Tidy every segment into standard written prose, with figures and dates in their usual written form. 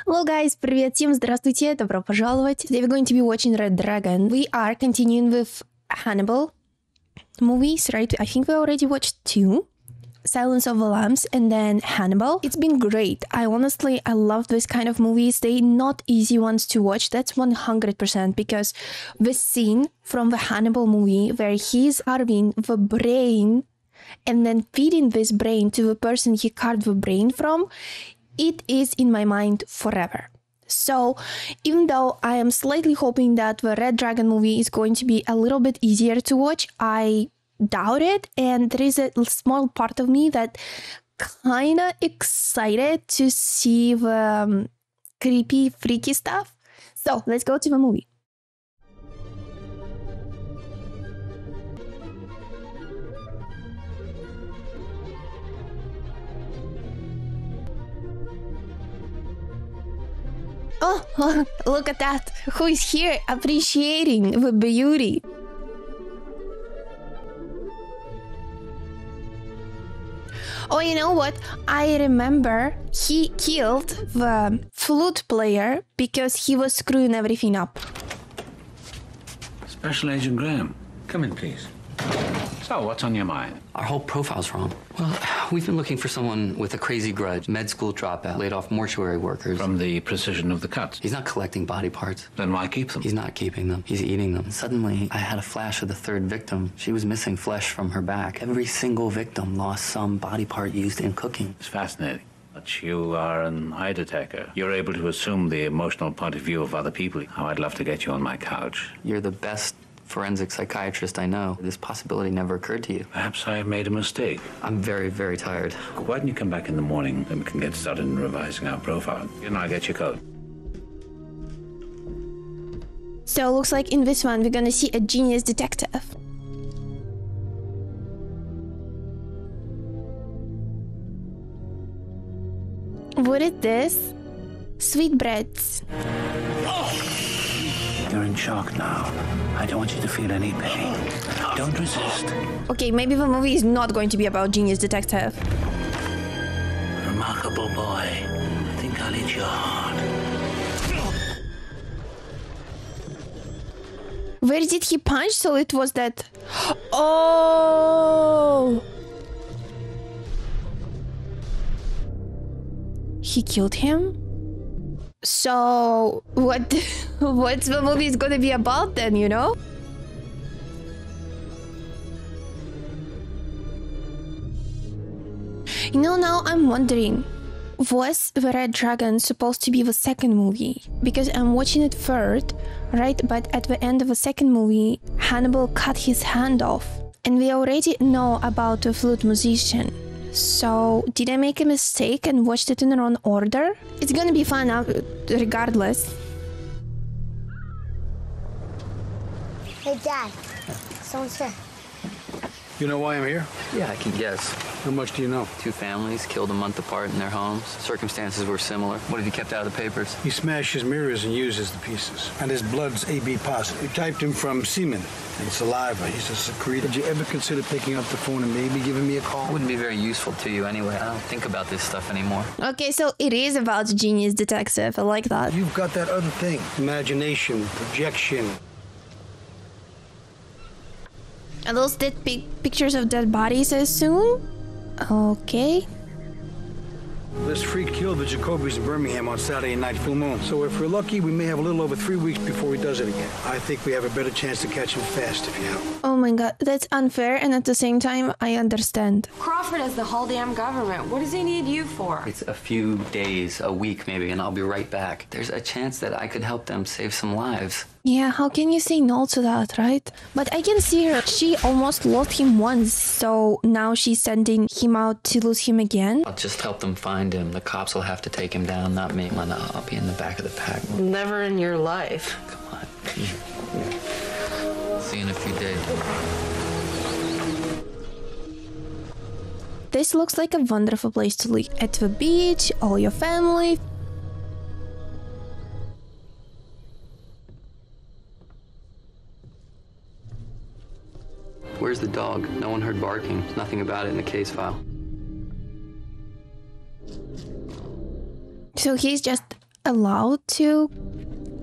Hello guys, привет всем, здравствуйте, добро пожаловать. Today we're going to be watching Red Dragon. We are continuing with Hannibal movies, right? I think we already watched 2. Silence of the Lambs and then Hannibal. It's been great. I love this kind of movies. They're not easy ones to watch. That's 100% because the scene from the Hannibal movie where he's carving the brain and then feeding this brain to the person he carved the brain from, it is in my mind forever. So even though I am slightly hoping that the Red Dragon movie is going to be a little bit easier to watch, I doubt it, and there is a small part of me that kinda excited to see the creepy, freaky stuff. So let's go to the movie. Oh, look at that. Who is here appreciating the beauty? Oh, you know what? I remember he killed the flute player because he was screwing everything up. Special Agent Graham, come in, please. So, what's on your mind? Our whole profile's wrong. Well, we've been looking for someone with a crazy grudge, med school dropout, laid off mortuary workers. From the precision of the cuts. He's not collecting body parts. Then why keep them? He's not keeping them. He's eating them. Suddenly, I had a flash of the third victim. She was missing flesh from her back. Every single victim lost some body part used in cooking. It's fascinating. But you are an eye detector. You're able to assume the emotional point of view of other people. How I'd love to get you on my couch. You're the best forensic psychiatrist I know. This possibility never occurred to you. Perhaps I have made a mistake. I'm very, very tired. Why don't you come back in the morning, then we can get started in revising our profile. And I'll get your code. So looks like in this one we're gonna see a genius detective. What is this? Sweetbreads. You're in shock now. I don't want you to feel any pain. Don't resist. Okay, maybe the movie is not going to be about genius detective. Remarkable boy. I think I'll eat your heart. Where did he punch? So it was that... Oh! He killed him? So what's the movie is gonna be about then, you know? You know, now I'm wondering, was The Red Dragon supposed to be the second movie? Because I'm watching it third, right? But at the end of the second movie, Hannibal cut his hand off. And we already know about the flute musician. So, did I make a mistake and watched it in the wrong order? It's gonna be fun regardless. Hey, Dad. Someone's here. You know why I'm here? Yeah, I can guess. How much do you know? 2 families killed a month apart in their homes. Circumstances were similar. What have you kept out of the papers? He smashes mirrors and uses the pieces. And his blood's AB positive. We typed him from semen and saliva. He's a secretor. Did you ever consider picking up the phone and maybe giving me a call? It wouldn't be very useful to you anyway. I don't think about this stuff anymore. Okay, so it is about genius detective. I like that. You've got that other thing. Imagination, projection. Are those dead pictures of dead bodies, I assume? Okay. This freak killed the Jacobys in Birmingham on Saturday night, full moon. So if we're lucky, we may have a little over 3 weeks before he does it again. I think we have a better chance to catch him fast if you help. Oh my god, that's unfair, and at the same time, I understand. Crawford has the whole damn government. What does he need you for? It's a few days, a week maybe, and I'll be right back. There's a chance that I could help them save some lives. Yeah, how can you say no to that, right? But I can see her. She almost lost him once, so now she's sending him out to lose him again. I'll just help them find him. The cops will have to take him down, not me. I'll be in the back of the pack. Never in your life. Come on. Come here. See you in a few days. This looks like a wonderful place to live. At the beach, all your family. Where's the dog? No one heard barking. There's nothing about it in the case file. So he's just allowed to?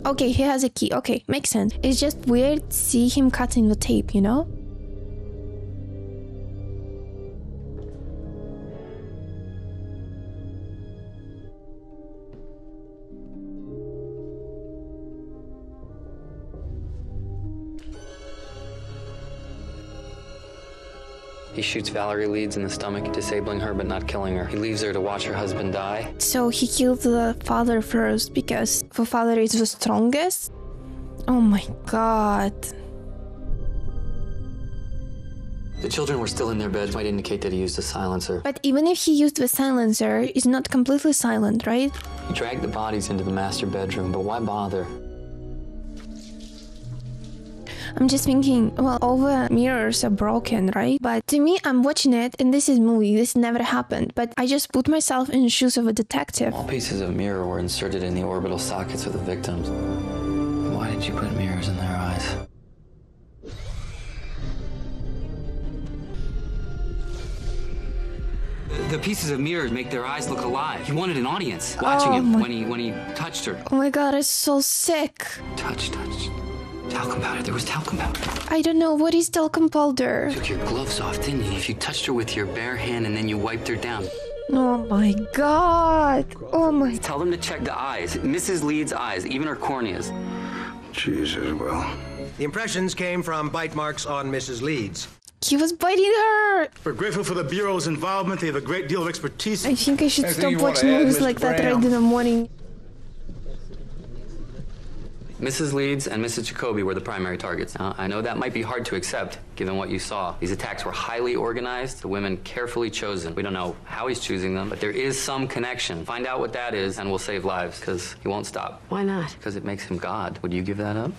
Okay, he has a key. Okay, makes sense. It's just weird to see him cutting the tape, you know? He shoots Valerie Leeds in the stomach, disabling her but not killing her. He leaves her to watch her husband die. So he killed the father first because the father is the strongest? Oh my god. The children were still in their beds, might indicate that he used a silencer. But even if he used the silencer, it's not completely silent, right? He dragged the bodies into the master bedroom, but why bother? I'm just thinking, well, all the mirrors are broken, right? But to me, I'm watching it, and this is movie, this never happened. But I just put myself in the shoes of a detective. All pieces of mirror were inserted in the orbital sockets of the victims. Why did you put mirrors in their eyes? The pieces of mirrors make their eyes look alive. He wanted an audience watching him when he touched her. Oh my god, it's so sick. Touch. Talcum powder. There was talcum powder. I don't know, what is talcum powder? You took your gloves off, didn't you? If you touched her with your bare hand and then you wiped her down. Oh my god. Oh my... Tell them to check the eyes. Mrs. Leeds' eyes, even her corneas. Jesus, well. The impressions came from bite marks on Mrs. Leeds. He was biting her. We're grateful for the Bureau's involvement. They have a great deal of expertise. I think I should Anything stop you watching wanna add, movies Mr. like that Brown? right in the morning. Mrs. Leeds and Mrs. Jacoby were the primary targets. Now, I know that might be hard to accept, given what you saw. These attacks were highly organized, the women carefully chosen. We don't know how he's choosing them, but there is some connection. Find out what that is, and we'll save lives, because he won't stop. Why not? Because it makes him God. Would you give that up?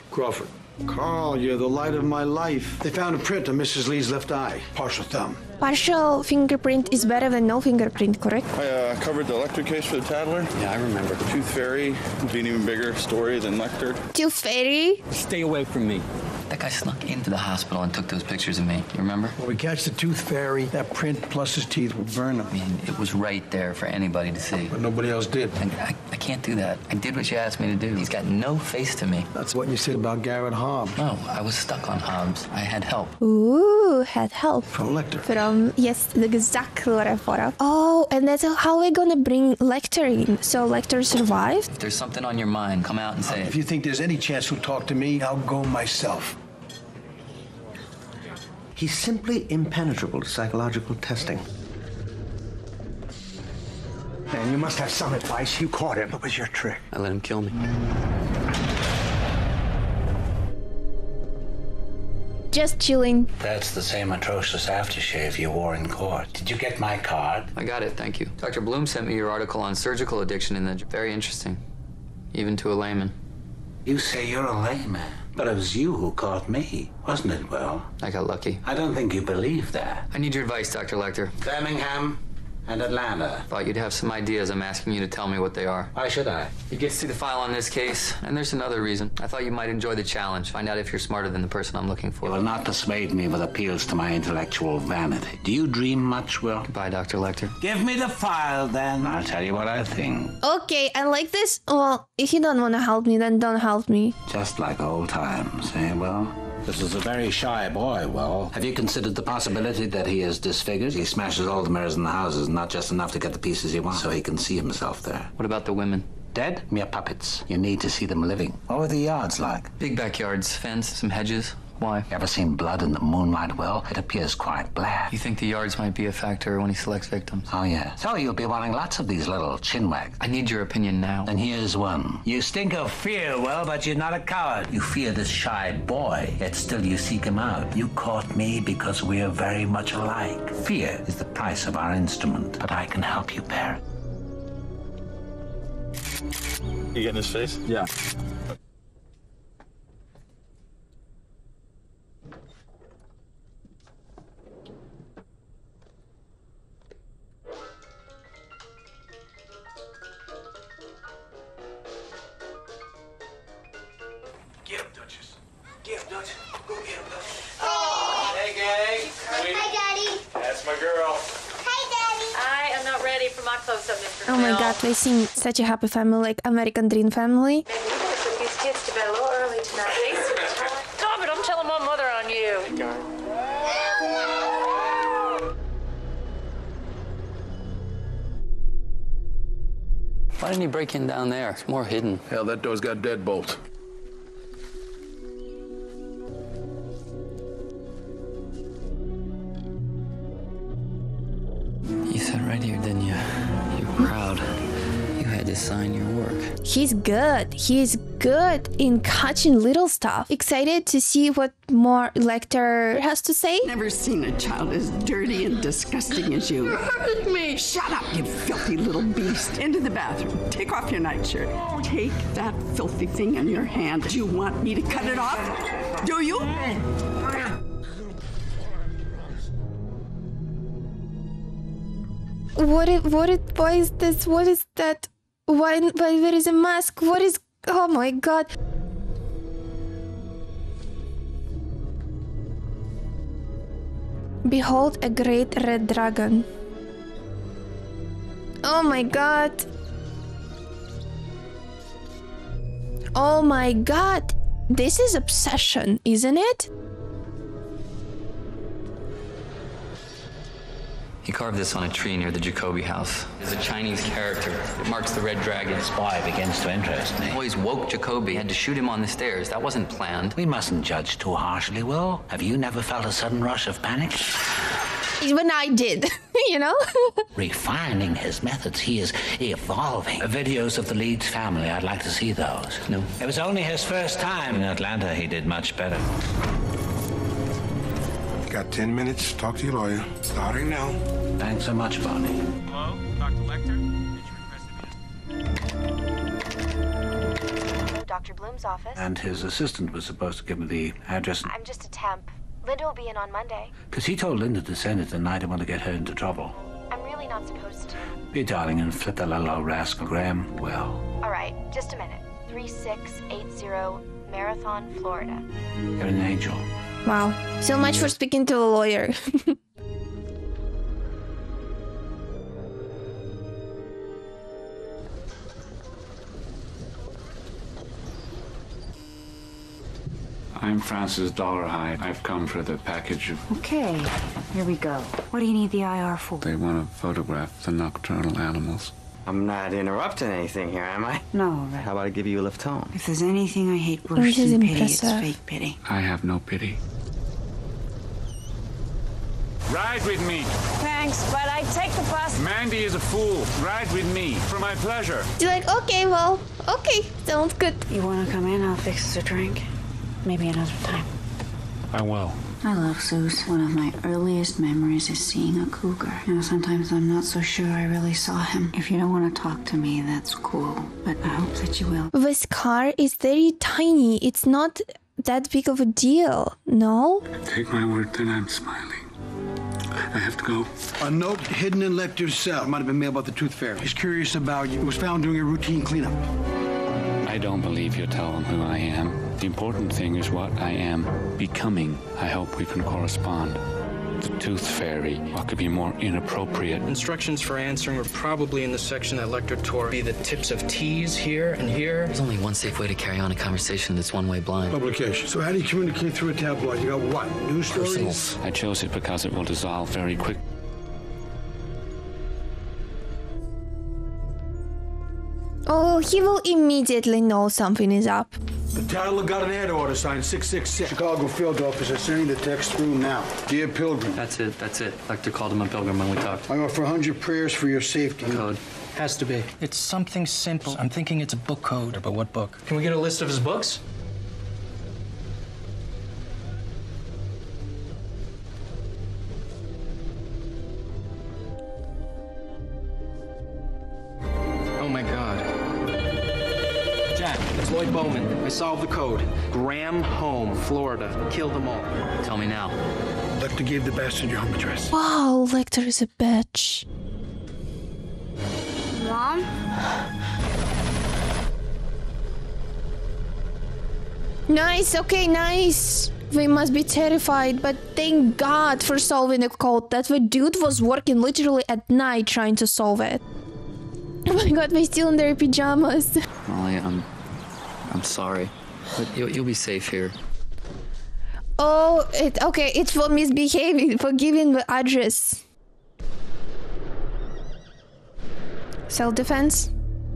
Crawford. Carl, you're the light of my life. They found a print on Mrs. Lee's left eye. Partial thumb. Partial fingerprint is better than no fingerprint, correct? I covered the Lecter case for the Tattler. Yeah, I remember. Tooth Fairy, being even bigger story than Lecter. Tooth Fairy? Stay away from me. That guy snuck into the hospital and took those pictures of me. You remember? When we catch the Tooth Fairy, that print plus his teeth will burn him. I mean, it was right there for anybody to see. But nobody else did. And I can't do that. I did what you asked me to do. He's got no face to me. That's what you said about Garrett Hobbs. No, I was stuck on Hobbs. I had help. Ooh, had help. From Lecter. From, yes, exactly what I thought of. Oh, and that's how we're gonna bring Lecter in. So Lecter survived? If there's something on your mind, come out and say If it. you think there's any chance he'll talk to me, I'll go myself. He's simply impenetrable to psychological testing. And you must have some advice. You caught him. What was your trick? I let him kill me. Just chilling. That's the same atrocious aftershave you wore in court. Did you get my card? I got it, thank you. Dr. Bloom sent me your article on surgical addiction in the... Very interesting. Even to a layman. You say you're a layman, but it was you who caught me, wasn't it, Will? I got lucky. I don't think you believe that. I need your advice, Dr. Lecter. Birmingham and Atlanta. Thought you'd have some ideas. I'm asking you to tell me what they are. Why should I? You get to see the file on this case, and there's another reason. I thought you might enjoy the challenge. Find out if you're smarter than the person I'm looking for. You will not persuade me with appeals to my intellectual vanity. Do you dream much, Will? Goodbye, Dr. Lecter. Give me the file, then. I'll tell you what I think. Okay, I like this. Well, if you don't want to help me, then don't help me. Just like old times, eh, Will? This is a very shy boy, Will. Have you considered the possibility that he is disfigured? He smashes all the mirrors in the houses, not just enough to get the pieces he wants, so he can see himself there. What about the women? Dead? Mere puppets. You need to see them living. What were the yards like? Big backyards, fence, some hedges. Why? You ever seen blood in the moonlight, Will? It appears quite black. You think the yards might be a factor when he selects victims? Oh, yeah. So you'll be wanting lots of these little chinwags. I need your opinion now. And here's one. You stink of fear, Will, but you're not a coward. You fear this shy boy, yet still you seek him out. You caught me because we are very much alike. Fear is the price of our instrument, but I can help you bear it. You getting his face? Yeah. Get him, Duchess. Get him, Duchess. Go get him, Duchess. Hi, Daddy. That's my girl. Hi, Daddy. I am not ready for my close-up, Mr. Oh my god, they seem such a happy family, like American Dream family. Maybe we better put these kids to bed a little early tonight. Stop it, I'm telling my mother on you. Why didn't he break in down there? It's more hidden. Hell, that door's got deadbolts. You sat right here, didn't you? You're proud. You had to sign your work. He's good. He's good in catching little stuff. Excited to see what more Lecter has to say. Never seen a child as dirty and disgusting as you. Hurt me! Shut up, you filthy little beast. Into the bathroom. Take off your nightshirt. Take that filthy thing in your hand. Do you want me to cut it off? Do you? Why is this? What is that? Why there is a mask? What is? Oh my god. Behold a great red dragon. Oh my god. Oh my god. This is obsession, isn't it? He carved this on a tree near the Jacoby house. It's a Chinese character. It marks the red dragon. Spy begins to interest me. Always woke Jacoby. Had to shoot him on the stairs. That wasn't planned. We mustn't judge too harshly, Will. Have you never felt a sudden rush of panic? Even I did, you know? Refining his methods, he is evolving. Videos of the Leeds family, I'd like to see those. No. It was only his first time. In Atlanta, he did much better. Got 10 minutes. Talk to your lawyer. Starting now. Thanks so much, Bonnie. Hello, Dr. Lecter? Dr. Bloom's office. And his assistant was supposed to give me the address. I'm just a temp. Linda will be in on Monday. Because he told Linda to send it the night I want to get her into trouble. I'm really not supposed to. Be a darling and flip that little old rascal, Graham. Well. All right, just a minute. 3680 Marathon, Florida. You're an angel. Wow. So much for speaking to a lawyer. I'm Francis Dollarhide. I've come for the package of... Okay, here we go. What do you need the IR for? They want to photograph the nocturnal animals. I'm not interrupting anything here, am I? No, Rick. How about I give you a lift home? If there's anything I hate worse than pity, it's fake pity. I have no pity. Ride with me. Thanks, but I take the bus. Mandy is a fool. Ride with me for my pleasure. She's like, okay, well, okay, sounds good. You want to come in? I'll fix us a drink. Maybe another time. I will. I love Zeus. One of my earliest memories is seeing a cougar. You know, sometimes I'm not so sure I really saw him. If you don't want to talk to me, that's cool. But I hope that you will. This car is very tiny. It's not that big of a deal, no? Take my word that I'm smiling. I have to go. A note hidden in Lecter's cell. Might have been mailed about the Tooth Fairy. He's curious about you. It was found during a routine cleanup. I don't believe you tell them who I am. The important thing is what I am becoming. I hope we can correspond. The Tooth Fairy. What could be more inappropriate? Instructions for answering were probably in the section that Lecter tore. Be the tips of T's here and here. There's only one safe way to carry on a conversation that's one-way blind. Publication. So how do you communicate through a tabloid? You got what? News stories? Personal. I chose it because it will dissolve very quickly. Oh, he will immediately know something is up. The Tattler got an ad order signed 666. Chicago field officer sending the text through now. Dear Pilgrim. That's it. Lecter called him a pilgrim when we talked. I offer 100 prayers for your safety. Code. Has to be. It's something simple. I'm thinking it's a book code. But what book? Can we get a list of his books? Oh my God. Jack, it's Lloyd Bowman. I solved the code. Graham Home, Florida. Kill them all. Tell me now. Lecter gave the bastard your home address. Wow, Lecter is a bitch. Mom? Nice, okay, nice. We must be terrified, but thank God for solving the code. That the dude was working literally at night trying to solve it. Oh my god, we're still in their pajamas. Molly, I'm sorry, but you'll be safe here. Oh, okay, it's for misbehaving, for giving the address. Self-defense,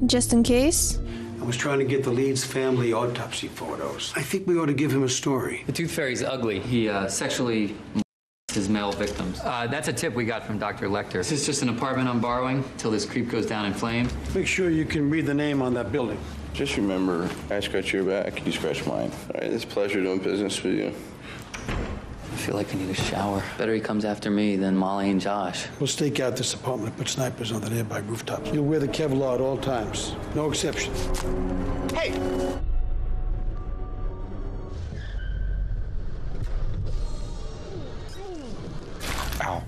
just in case. I was trying to get the Leeds family autopsy photos. I think we ought to give him a story. The Tooth Fairy's ugly. He sexually his male victims. That's a tip we got from Dr. Lecter. This is just an apartment I'm borrowing till this creep goes down in flames. Make sure you can read the name on that building. Just remember, I scratch your back, you scratch mine. All right, it's a pleasure doing business with you. I feel like I need a shower. Better he comes after me than Molly and Josh. We'll stake out this apartment and put snipers on the nearby rooftops. You'll wear the Kevlar at all times. No exceptions. Hey! Ow.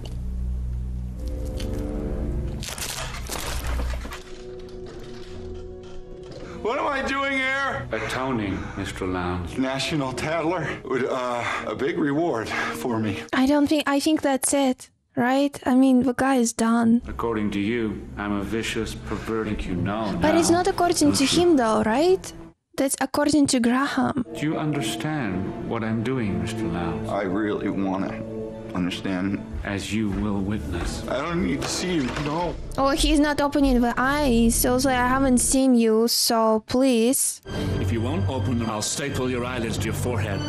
What am I doing here? Atoning, Mr. Lowndes. National Tattler with a big reward for me. I think that's it, right? I mean, the guy is done. According to you, I'm a vicious, perverting, you know. But now, it's not according to him, though, right? That's according to Graham. Do you understand what I'm doing, Mr. Lowndes? I really want to understand. As you will witness. I don't need to see you, no. Oh, he's not opening the eyes. So it's like, I haven't seen you, so please. If you won't open them, I'll staple your eyelids to your forehead.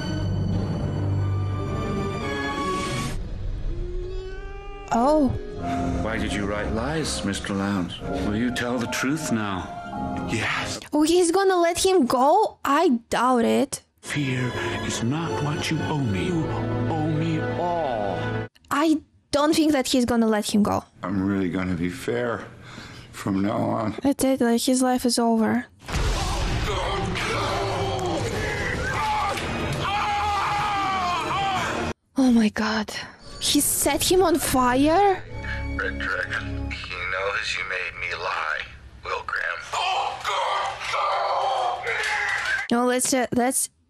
Oh. Why did you write lies, Mr. Lowndes? Will you tell the truth now? Yes. Oh, he's gonna let him go? I doubt it. Fear is not what you owe me. You owe me all. I don't think that he's gonna let him go. I'm really going to be fair from now on. That's it, like his life is over. Oh my god. He set him on fire? Red Dragon, he knows you made me lie, Will Graham. No,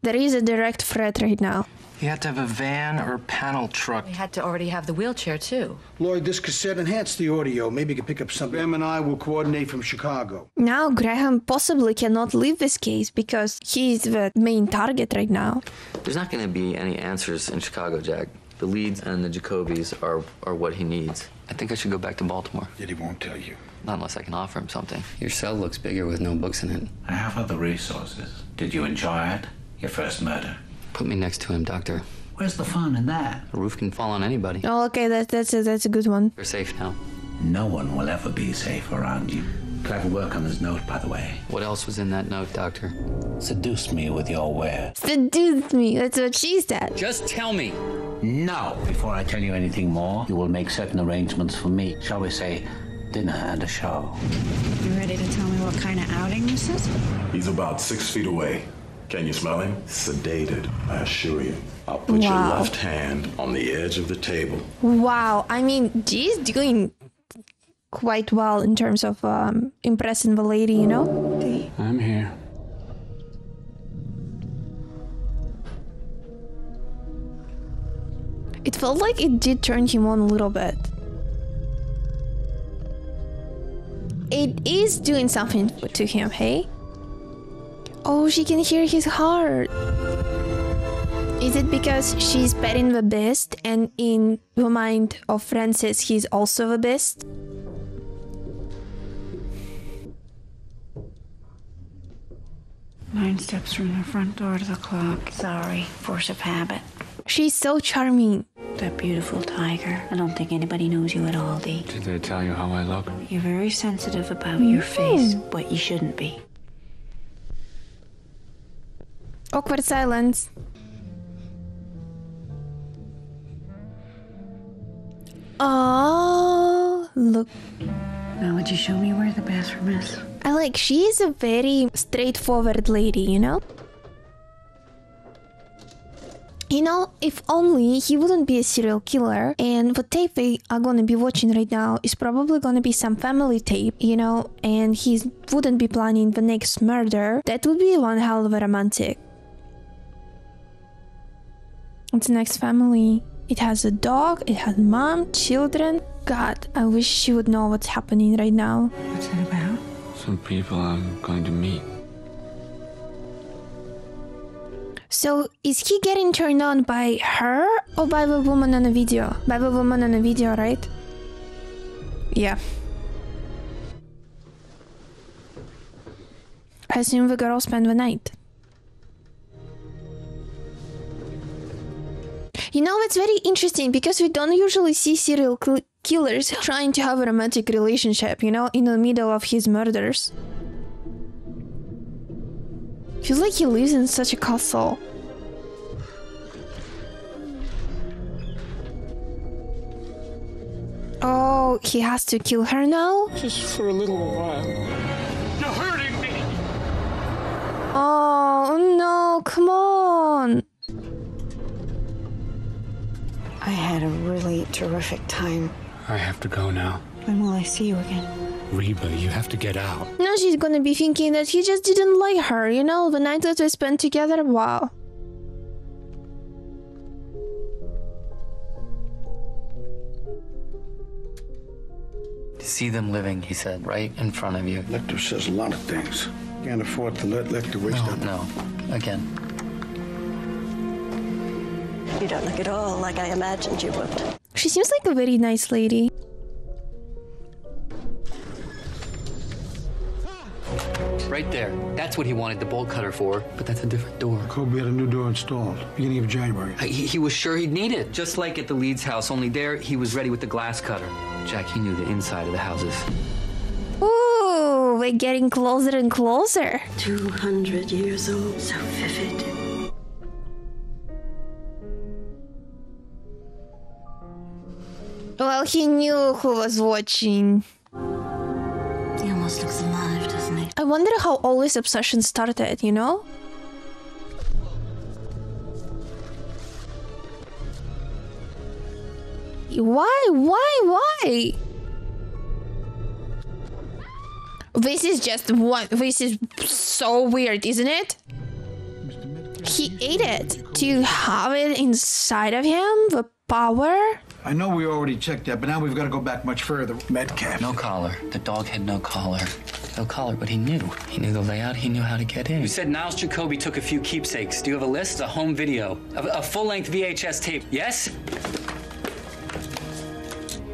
there is a direct threat right now. You had to have a van or panel truck. We had to already have the wheelchair, too. Lloyd, this cassette enhanced the audio. Maybe you can pick up something. Graham and I will coordinate from Chicago. Now Graham possibly cannot leave this case because he's the main target right now. There's not going to be any answers in Chicago, Jack. The Leeds and the Jacobys are what he needs. I think I should go back to Baltimore. Yet he won't tell you. Not unless I can offer him something. Your cell looks bigger with no books in it. I have other resources. Did you enjoy it? Your first murder? Put me next to him, Doctor. Where's the fun in that? A roof can fall on anybody. Oh, okay, that's a good one. You're safe now. No one will ever be safe around you. Clever work on this note, by the way. What else was in that note, Doctor? Seduce me with your wares. Seduce me, that's what she said. Just tell me. No. Before I tell you anything more, you will make certain arrangements for me. Shall we say, dinner and a show. You ready to tell me what kind of outing this is? He's about 6 feet away. Can you smell him? Sedated, I assure you. I'll put your left hand on the edge of the table. Wow, I mean, she's doing quite well in terms of impressing the lady, you know? I'm here. It felt like it did turn him on a little bit. It is doing something to him, hey? Oh, she can hear his heart. Is it because she's petting the beast and in the mind of Francis, he's also the beast? 9 steps from the front door to the clock. Sorry, force of habit. She's so charming. That beautiful tiger. I don't think anybody knows you at all, Dee. Did they tell you how I look? You're very sensitive about your face, but you shouldn't be. Awkward silence. Oh, look. Now would you show me where the bathroom is? She's a very straightforward lady, you know? You know, if only he wouldn't be a serial killer, and the tape we are gonna be watching right now is probably gonna be some family tape, you know, and he wouldn't be planning the next murder, that would be one hell of a romantic. It's next family. It has a dog, it has mom, children. God, I wish she would know what's happening right now. What's it about? some people I'm going to meet. So, is he getting turned on by her or by the woman on the video? By the woman on the video, right? Yeah. I assume the girl spent the night. You know, it's very interesting because we don't usually see serial killers trying to have a romantic relationship, you know, in the middle of his murders. Feels like he lives in such a castle. Oh, he has to kill her now? Just for a little while. You're hurting me! Oh, no, come on. I had a really terrific time. I have to go now. When will I see you again? Reba, you have to get out. Now she's gonna be thinking that he just didn't like her, you know, the night that we spent together, wow. To see them living, he said, right in front of you. Lecter says a lot of things. Can't afford to let Lecter waste up. No, again. You don't look at all like I imagined you would. She seems like a very nice lady. Right there. That's what he wanted the bolt cutter for, but that's a different door. Kobe had a new door installed, beginning of January. He was sure he'd need it. Just like at the Leeds house, only there he was ready with the glass cutter. Jack, he knew the inside of the houses. Ooh, we're getting closer and closer. 200 years old, so vivid. Well, he knew who was watching. He almost looks alive, doesn't he? I wonder how all this obsession started, you know? Why? This is just what? This is so weird, isn't it? He ate it to have it inside of him, the power. I know we already checked that, but now we've got to go back much further. Metcalf. No collar. The dog had no collar. No collar, but he knew. He knew the layout. He knew how to get in. You said Niles Jacoby took a few keepsakes. Do you have a list? A home video? A full-length VHS tape? Yes?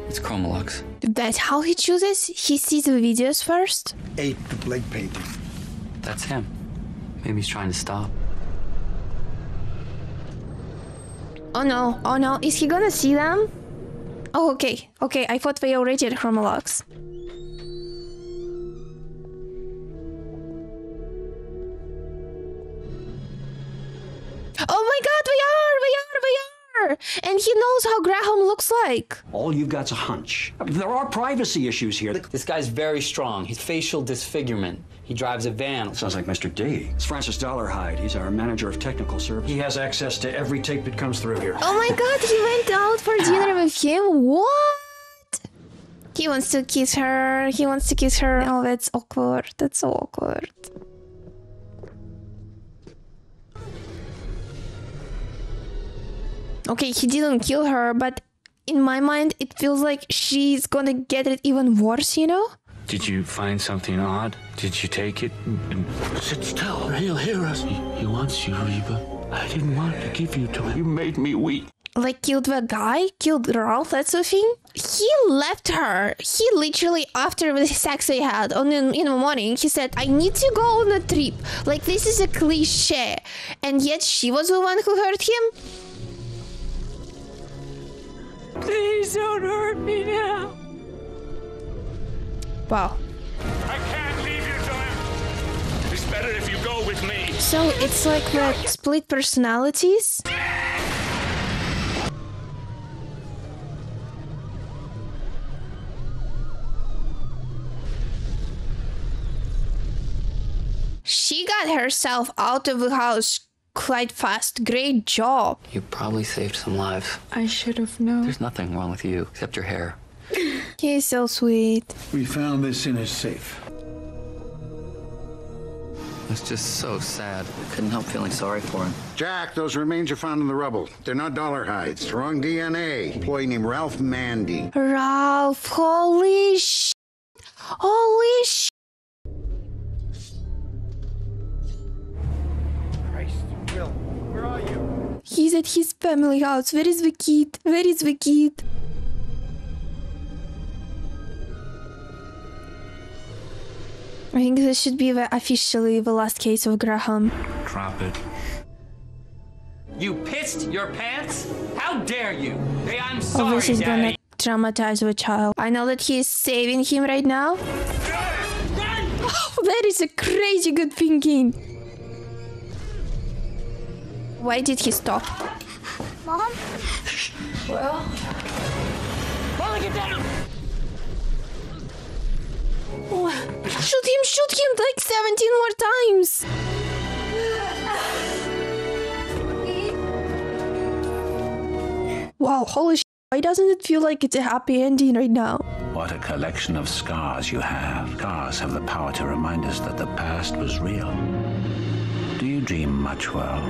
It's Chromolux. That's how he chooses? He sees the videos first? 8, the Blake painting. That's him. Maybe he's trying to stop. Oh no, is he gonna see them? Oh, okay, I thought they already had Chromolux. Oh my god, we are! And he knows how Graham looks like. All you've got's a hunch. There are privacy issues here. This guy's very strong. He's facial disfigurement. He drives a van. Sounds like Mr. D. It's Francis Dollarhide. He's our manager of technical service. He has access to every tape that comes through here. Oh my god, he went out for dinner with him? What? He wants to kiss her. Oh, that's awkward. That's so awkward. Okay, he didn't kill her, but in my mind, it feels like she's gonna get it even worse, you know? Did you find something odd? Did you take it? Sit still, or he'll hear us. He wants you, Reba. I didn't want to give you to him. You made me weak. Like, killed the guy? Killed Ralph, that's the thing? He left her. He literally, after the sex they had in the morning, he said, I need to go on a trip. Like, this is a cliche. And yet she was the one who hurt him? Please don't hurt me now. Wow. I can't leave you to him. It's better if you go with me. So it's like the split personalities? She got herself out of the house quite fast. Great job. You probably saved some lives. I should have known. There's nothing wrong with you except your hair. He's so sweet. We found this in his safe. It's just so sad. I couldn't help feeling sorry for him. Jack, those remains you found in the rubble. They're not Dollarhides. Wrong DNA. Employee named Ralph Mandy. Ralph, holy sh! Holy sh! at his family house. Where is the kid? Where is the kid? I think this should be officially the last case of Graham. Drop it. You pissed your pants? How dare you? Hey, I'm sorry, Oh, this is gonna Daddy. traumatize the child. I know that he is saving him right now. Oh, that is a crazy good thinking. Why did he stop? Mom? Well, Molly, get down! Oh, shoot him like 17 more times. Wow, holy shit. Why doesn't it feel like it's a happy ending right now? What a collection of scars you have. Scars have the power to remind us that the past was real. Do you dream much, well,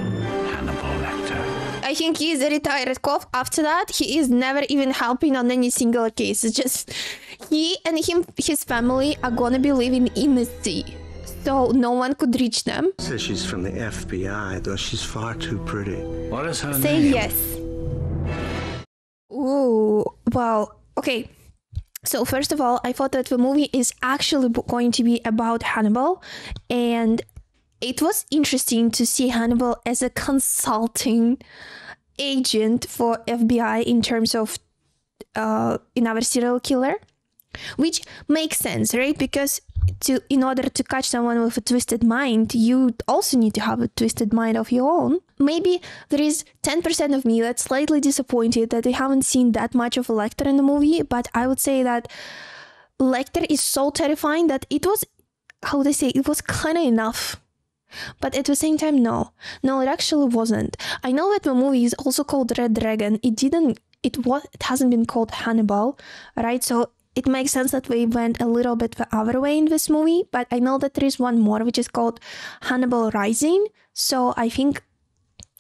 Hannibal Lecter? I think he is a retired cop. After that, he is never even helping on any single case. It's just he and his family are gonna be living in the sea, so no one could reach them. Says she's from the FBI, though she's far too pretty. What is her Say name? yes. Ooh, well, okay. So first of all, I thought that the movie is actually going to be about Hannibal, and it was interesting to see Hannibal as a consulting agent for FBI in terms of another serial killer, which makes sense, right? Because in order to catch someone with a twisted mind, you also need to have a twisted mind of your own. Maybe there is 10% of me that's slightly disappointed that they haven't seen that much of Lecter in the movie, but I would say that Lecter is so terrifying that it was, how would I say, it was kind of enough. But at the same time, no, it actually wasn't. I know that the movie is also called Red Dragon. It hasn't been called Hannibal, right? So it makes sense that we went a little bit the other way in this movie, but I know that there is one more, which is called Hannibal Rising. So I think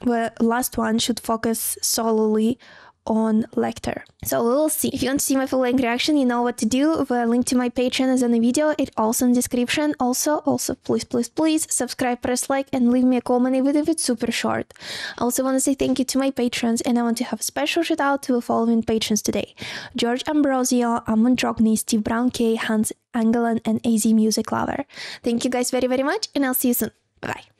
the last one should focus solely on Lecter. So we will see. If you want to see my full-length reaction, you know what to do. The link to my Patreon is in the video. It's also in the description. Also, please subscribe, press like, and leave me a comment even if it's super short. I also want to say thank you to my patrons, and I want to have a special shout out to the following patrons today: George Ambrosio, Amon Drogny, Steve Brown K, Hans Angelen, and AZ Music Lover. Thank you guys very, very much, and I'll see you soon. Bye-bye.